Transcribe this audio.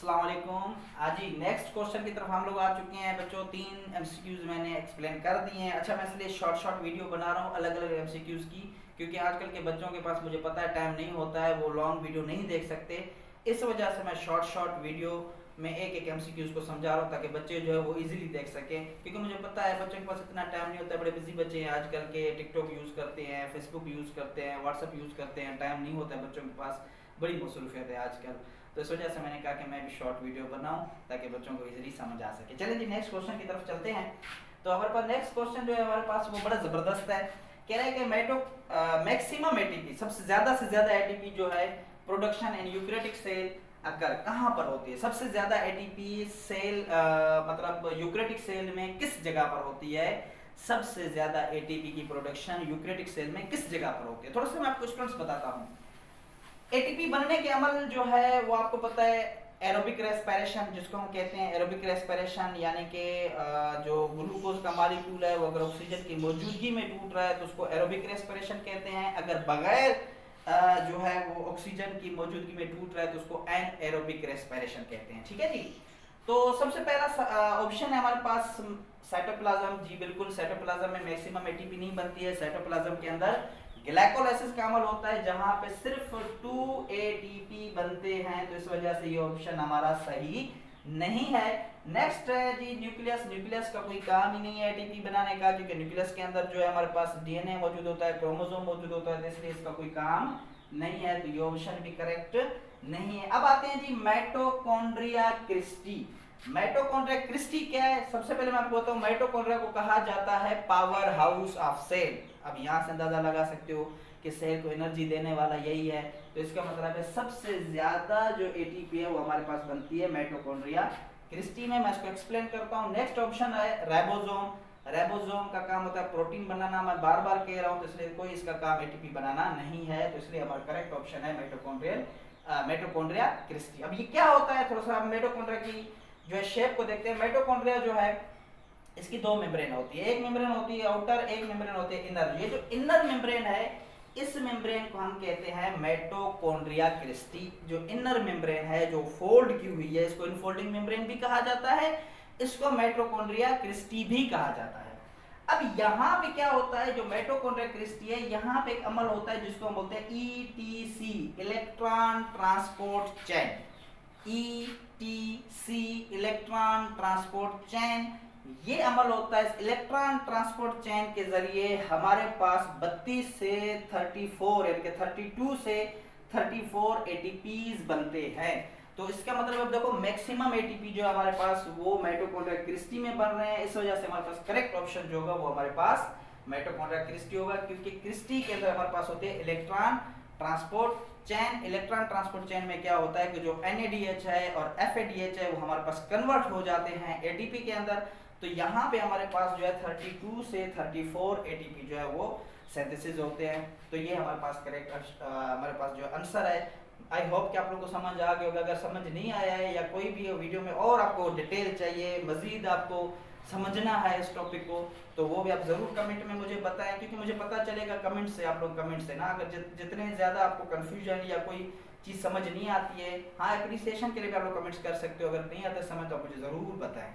अस्सलाम वालेकुम। आज ही नेक्स्ट क्वेश्चन की तरफ हम लोग आ चुके हैं बच्चों। 3 एमसीक्यूज मैंने एक्सप्लेन कर दिए हैं। अच्छा, मैं इसलिए शॉर्ट शॉर्ट वीडियो बना रहा हूँ अलग अलग एमसीक्यूज की, क्योंकि आजकल के बच्चों के पास मुझे पता है टाइम नहीं होता है, वो लॉन्ग वीडियो नहीं देख सकते। इस वजह से मैं शॉर्ट शॉर्ट वीडियो में एक एक एमसीक्यूज को समझा रहा हूँ ताकि बच्चे जो है वो इजीली देख सकें, क्योंकि मुझे पता है बच्चों के पास इतना टाइम नहीं होता है। बड़े बिजी बच्चे हैं आजकल के, टिकटॉक यूज़ करते हैं, फेसबुक यूज़ करते हैं, व्हाट्सअप यूज़ करते हैं, टाइम नहीं होता है बच्चों के पास, बड़ी मसरूफियत है आजकल। तो इस वजह से मैंने कहा कि मैं भी शॉर्ट वीडियो बनाऊं ताकि बच्चों को इजीली समझ आ सके। चलें जी, नेक्स्ट क्वेश्चन की तरफ चलते हैं। तो हमारे पास नेक्स्ट क्वेश्चन जो है हमारे पास वो बड़ा ज़बरदस्त है। कह रहा है कि मैक्सिमम एटीपी, सबसे ज़्यादा एटीपी जो है प्रोडक्शन इन यूकैरियोटिक सेल अगर कहाँ पर होती है? सबसे ज़्यादा एटीपी सेल मतलब यूकैरियोटिक सेल में किस जगह पर होती है? सबसे ज़्यादा एटीपी की प्रोडक्शन यूकैरियोटिक सेल में किस जगह पर होती है? थोड़ा सा मैं आपको स्टूडेंट्स बताता हूँ। एटीपी बनने के अमल जो है वो आपको पता है, एरोबिक रेस्पिरेशन जिसको हम कहते हैं एरोबिक रेस्पिरेशन, यानी कि जो ग्लूकोज का मॉलिक्यूल है वो अगर ऑक्सीजन की मौजूदगी में टूट रहा है तो उसको एरोबिक रेस्पिरेशन कहते हैं। अगर बगैर जो है वो ऑक्सीजन की मौजूदगी में टूट रहा है तो उसको एनएरोबिक रेस्पिरेशन कहते हैं। ठीक है जी। तो सबसे पहला ऑप्शन है हमारे पास साइटोप्लाज्म। जी बिल्कुल, साइटोप्लाज्म में मैक्सिमम एटीपी नहीं बनती है। साइटोप्लाज्म के अंदर ग्लाइकोलाइसिस का अमल होता है जहां पे सिर्फ 2 एटीपी बनते हैं, तो इस वजह से ये ऑप्शन हमारा सही नहीं है। नेक्स्ट है जी न्यूक्लियस। न्यूक्लियस का कोई काम ही नहीं है एटीपी बनाने का, क्योंकि न्यूक्लियस के अंदर जो है हमारे पास डीएनए मौजूद होता है, क्रोमोसोम मौजूद होता है, इसलिए इसका कोई काम नहीं है, तो ये ऑप्शन भी करेक्ट नहीं है। अब आते हैं जी माइटोकॉन्ड्रिया क्रिस्टी। माइटोकॉन्ड्रिया क्रिस्टी क्या है? सबसे पहले मैं आपको बताऊं, माइटोकॉन्ड्रिया को कहा जाता है पावर हाउस ऑफ सेल। अब यहाँ से अंदाजा लगा सकते हो कि सेल को एनर्जी देने वाला यही है, तो इसका मतलब है सबसे ज्यादा जो एटीपी है वो हमारे पास बनती है माइटोकॉन्ड्रिया क्रिस्टी में। मैं इसको एक्सप्लेन करता हूँ। नेक्स्ट ऑप्शन है राइबोसोम। राइबोसोम का काम होता है प्रोटीन बनाना। मैं बार बार कह रहा हूँ, तो इसलिए कोई इसका काम एटीपी बनाना नहीं है, तो इसलिए हमारा करेक्ट ऑप्शन है माइटोकॉन्ड्रिया क्रिस्टी। अब ये क्या होता है, थोड़ा सा हम माइटोकॉन्ड्रिया की जो है शेप को देखते हैं। माइटोकॉन्ड्रिया जो है इसकी 2 मेम्ब्रेन होती है, एक मेम्ब्रेन होती है आउटर, एक मेम्ब्रेन होती है इनर। ये जो इनर मेम्ब्रेन है इस मेम्ब्रेन को हम कहते हैं माइटोकॉन्ड्रिया क्रिस्टी। जो इनर मेम्ब्रेन है जो फोल्ड की हुई है, इसको इनफोल्डिंग मेम्ब्रेन भी कहा जाता है, इसको माइटोकॉन्ड्रिया क्रिस्टी भी कहा जाता है। अब यहाँ पे क्या होता है, जो माइटोकॉन्ड्रिया क्रिस्टी है यहाँ पे एक अमल होता है जिसको हम बोलते हैं etc, electron transport chain. Etc, electron transport chain, ये अमल होता है। इस इलेक्ट्रॉन ट्रांसपोर्ट चेन के जरिए हमारे पास 32 से 34 यानी कि 32 से 34 एटीपीज बनते हैं। तो इसका मतलब अब देखो मैक्सिमम एटीपी जो हमारे पास वो माइटोकॉन्ड्रिया क्रिस्टी में बन रहे हैं, इस वजह से हमारे पास करेक्ट ऑप्शन जो होगा वो हमारे पास माइटोकॉन्ड्रिया क्रिस्टी होगा, क्योंकि क्रिस्टी के अंदर हमारे पास होते हैं electron transport chain. Electron transport chain में क्या होता है कि जो NADH है और FADH है वो हमारे पास कन्वर्ट हो जाते हैं एटीपी के अंदर। तो यहाँ पे हमारे पास जो है 32 से 34 एटीपी जो है वो सिंथेसिस होते हैं। तो ये हमारे पास करेक्ट हमारे पास जो आंसर है। आई होप कि आप लोगों को समझ आ गया होगा। अगर समझ नहीं आया है या कोई भी वीडियो में और आपको डिटेल चाहिए, मजीद आपको समझना है इस टॉपिक को, तो वो भी आप ज़रूर कमेंट में मुझे बताएं, क्योंकि मुझे पता चलेगा कमेंट से, आप लोग कमेंट से ना, अगर जितने ज़्यादा आपको कन्फ्यूजन या कोई चीज़ समझ नहीं आती है, हाँ एप्रिसिएशन के लिए भी आप लोग कमेंट्स कर सकते हो। अगर नहीं आता समझ तो आप मुझे ज़रूर बताएं।